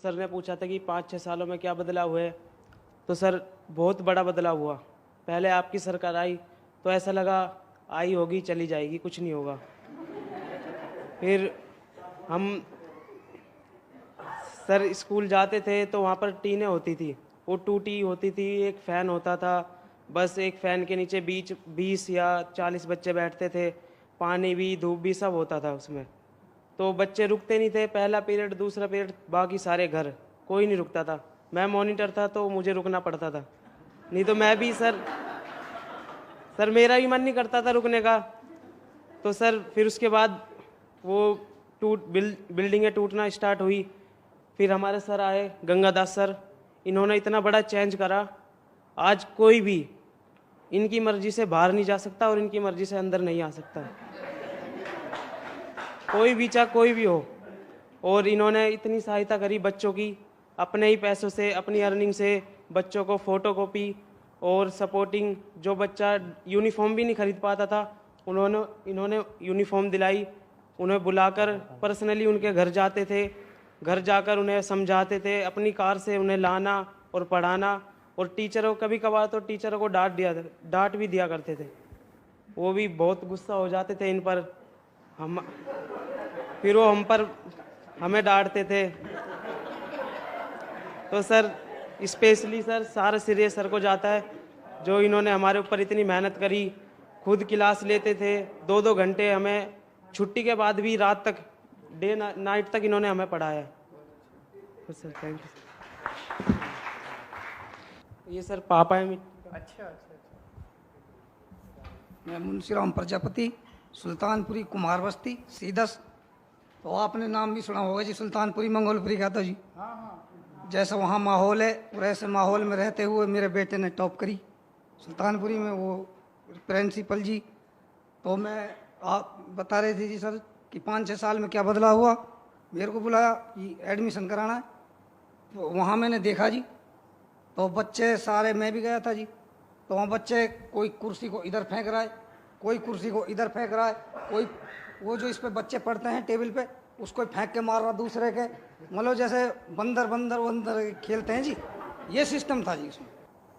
Sir ने पूछा था कि 5-6 सालों में क्या बदलाव हुए, तो सर बहुत बड़ा बदलाव हुआ। पहले आपकी सरकार आई तो ऐसा लगा आई होगी चली जाएगी, कुछ नहीं होगा। फिर हम सर स्कूल जाते थे तो वहाँ पर टीनें होती थी, वो टूटी होती थी, एक फ़ैन होता था, बस एक फ़ैन के नीचे 20 या 40 बच्चे बैठते थे, पानी भी धूप भी सब होता था उसमें। तो बच्चे रुकते नहीं थे, पहला पीरियड दूसरा पीरियड बाकी सारे घर, कोई नहीं रुकता था। मैं मॉनिटर था तो मुझे रुकना पड़ता था, नहीं तो मैं भी सर मेरा भी मन नहीं करता था रुकने का। तो सर फिर उसके बाद वो बिल्डिंगें टूटना स्टार्ट हुई। फिर हमारे सर आए गंगादास सर, इन्होंने इतना बड़ा चेंज करा, आज कोई भी इनकी मर्जी से बाहर नहीं जा सकता और इनकी मर्जी से अंदर नहीं आ सकता, कोई भी चाहे कोई भी हो। और इन्होंने इतनी सहायता करी बच्चों की, अपने ही पैसों से अपनी अर्निंग से बच्चों को फ़ोटोकॉपी और सपोर्टिंग, जो बच्चा यूनिफॉर्म भी नहीं खरीद पाता था इन्होंने यूनिफॉर्म दिलाई। उन्हें बुलाकर पर्सनली उनके घर जाते थे, घर जाकर उन्हें समझाते थे, अपनी कार से उन्हें लाना और पढ़ाना। और टीचरों कभी कभार तो टीचरों को डांट भी दिया करते थे, वो भी बहुत गुस्सा हो जाते थे इन पर। हम फिर वो हमें डांटते थे। तो सर स्पेशली सर सारा श्रेय सर को जाता है, जो इन्होंने हमारे ऊपर इतनी मेहनत करी, खुद क्लास लेते थे 2-2 घंटे, हमें छुट्टी के बाद भी रात तक डे नाइट तक इन्होंने हमें पढ़ाया। तो सर थैंक यू। ये सर पापा है। अच्छा। मैं मुंशीराम प्रजापति, सुल्तानपुरी कुमार बस्ती सीदस। तो आपने नाम भी सुना होगा जी, सुल्तानपुरी मंगोलपुरी का। तो जी जैसा वहाँ माहौल है वैसे माहौल में रहते हुए मेरे बेटे ने टॉप करी सुल्तानपुरी में, वो प्रिंसिपल जी। तो मैं आप बता रहे थे जी सर कि 5-6 साल में क्या बदलाव हुआ। मेरे को बुलाया कि एडमिशन कराना है, तो वहाँ मैंने देखा जी, तो बच्चे सारे, मैं भी गया था जी, तो वहाँ बच्चे कोई कुर्सी को इधर फेंक रहा है, कोई कुर्सी को इधर फेंक रहा है, कोई वो जो इस पे बच्चे पढ़ते हैं टेबल पे उसको फेंक के मार रहा दूसरे के, मतलब जैसे बंदर खेलते हैं जी, ये सिस्टम था जी इसमें।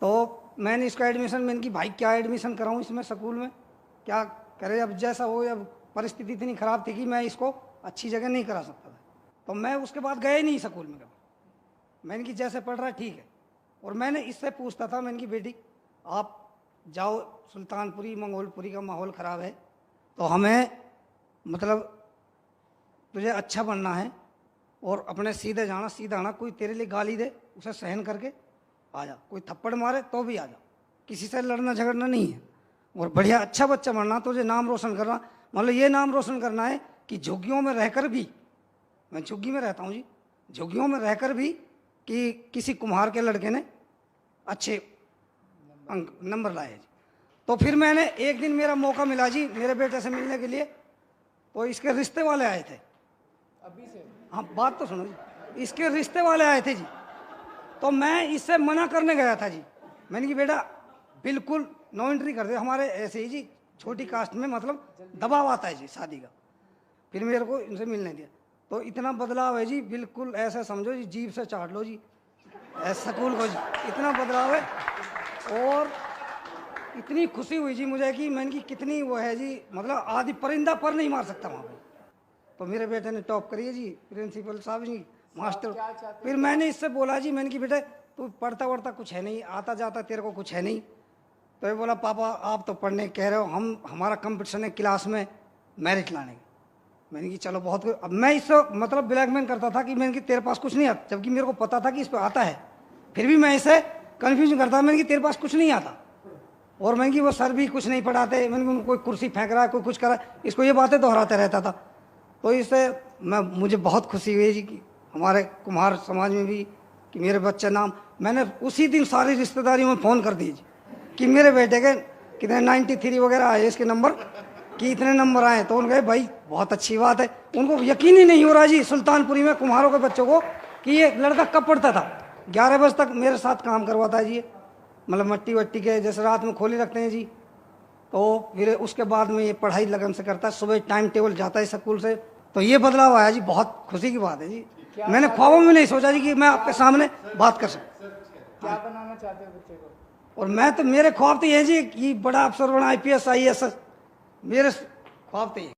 तो मैंने इसका एडमिशन, मैंने कि भाई क्या एडमिशन कराऊँ इसमें स्कूल में, क्या करे, अब जैसा हो, अब परिस्थिति इतनी ख़राब थी कि मैं इसको अच्छी जगह नहीं करा सकता था। तो मैं उसके बाद गया ही नहीं स्कूल में कभी। मैंने कि जैसे पढ़ रहा है ठीक है। और मैंने इससे पूछता था, मैंने कि बेटी आप जाओ, सुल्तानपुरी मंगोलपुरी का माहौल ख़राब है, तो हमें मतलब तुझे अच्छा बनना है और अपने सीधे जाना, सीधा आना, कोई तेरे लिए गाली दे उसे सहन करके आ जा, कोई थप्पड़ मारे तो भी आ जा, किसी से लड़ना झगड़ना नहीं है, और बढ़िया अच्छा बच्चा बनना, तुझे नाम रोशन करना। मतलब ये नाम रोशन करना है कि झुग्गियों में रहकर भी, मैं झुग्गी में रहता हूँ जी, झुग्गियों में रहकर भी कि किसी कुम्हार के लड़के ने अच्छे अंक नंबर लाए जी। तो फिर मैंने एक दिन, मेरा मौका मिला जी मेरे बेटे से मिलने के लिए, तो इसके रिश्ते वाले आए थे अभी से, हाँ बात तो सुनो जी, इसके रिश्ते वाले आए थे जी। तो मैं इससे मना करने गया था जी, मैंने कि बेटा बिल्कुल नो एंट्री कर दे, हमारे ऐसे ही जी छोटी कास्ट में मतलब दबाव आता है जी शादी का। फिर मेरे को इनसे मिलने दिया, तो इतना बदलाव है जी, बिल्कुल ऐसा समझो जी जीभ से चाट लो जी, ऐसा स्कूल को जी इतना बदलाव है। और इतनी खुशी हुई जी मुझे कि मैंने कि कितनी वो है जी, मतलब आदि परिंदा पर नहीं मार सकता वहाँ पर। तो मेरे बेटे ने टॉप करी है जी, प्रिंसिपल साहब जी, मास्टर। फिर मैंने इससे बोला जी, मैंने कि बेटे तू पढ़ता वढ़ता कुछ है नहीं, आता जाता तेरे को कुछ है नहीं। तो ये बोला पापा आप तो पढ़ने कह रहे हो, हमारा कंपटीशन है क्लास में मेरिट लाने का। मैंने कि चलो बहुत कुछ। अब मैं इससे मतलब ब्लैकमेल करता था कि मैंने कि तेरे पास कुछ नहीं आता, जबकि मेरे को पता था कि इस पर आता है, फिर भी मैं इसे कन्फ्यूजन करता, मैंने कि तेरे पास कुछ नहीं आता। और मैंने कि वो सर भी कुछ नहीं पढ़ाते, मैंने कोई कुर्सी फेंक रहा है, कोई कुछ कर रहा है, इसको ये बातें दोहराते रहता था। तो इससे मुझे बहुत खुशी हुई जी कि हमारे कुम्हार समाज में भी कि मेरे बच्चे नाम, मैंने उसी दिन सारी रिश्तेदारियों में फ़ोन कर दिए जी कि मेरे बेटे के कितने 93 वगैरह आए इसके नंबर, कि इतने नंबर आए। तो उनके भाई बहुत अच्छी बात है, उनको यकीन ही नहीं हो रहा जी सुल्तानपुरी में कुम्हारों के बच्चों को कि ये लड़का कब पढ़ता था। 11 बजे तक मेरे साथ काम करवाता है जी, मतलब मट्टी वट्टी के जैसे रात में खोले रखते हैं जी। तो फिर उसके बाद में ये पढ़ाई लगन से करता है, सुबह टाइम टेबल जाता है स्कूल से तो ये बदलाव आया जी, बहुत खुशी की बात है जी। मैंने ख्वाबों में नहीं सोचा जी कि मैं आपके सामने बात कर सकूं। क्या बनाना चाहते हो बच्चे को? और मैं तो, मेरे ख्वाब तो ये जी कि बड़ा अफसर बना, IPS IAS, मेरे ख्वाब तो ये।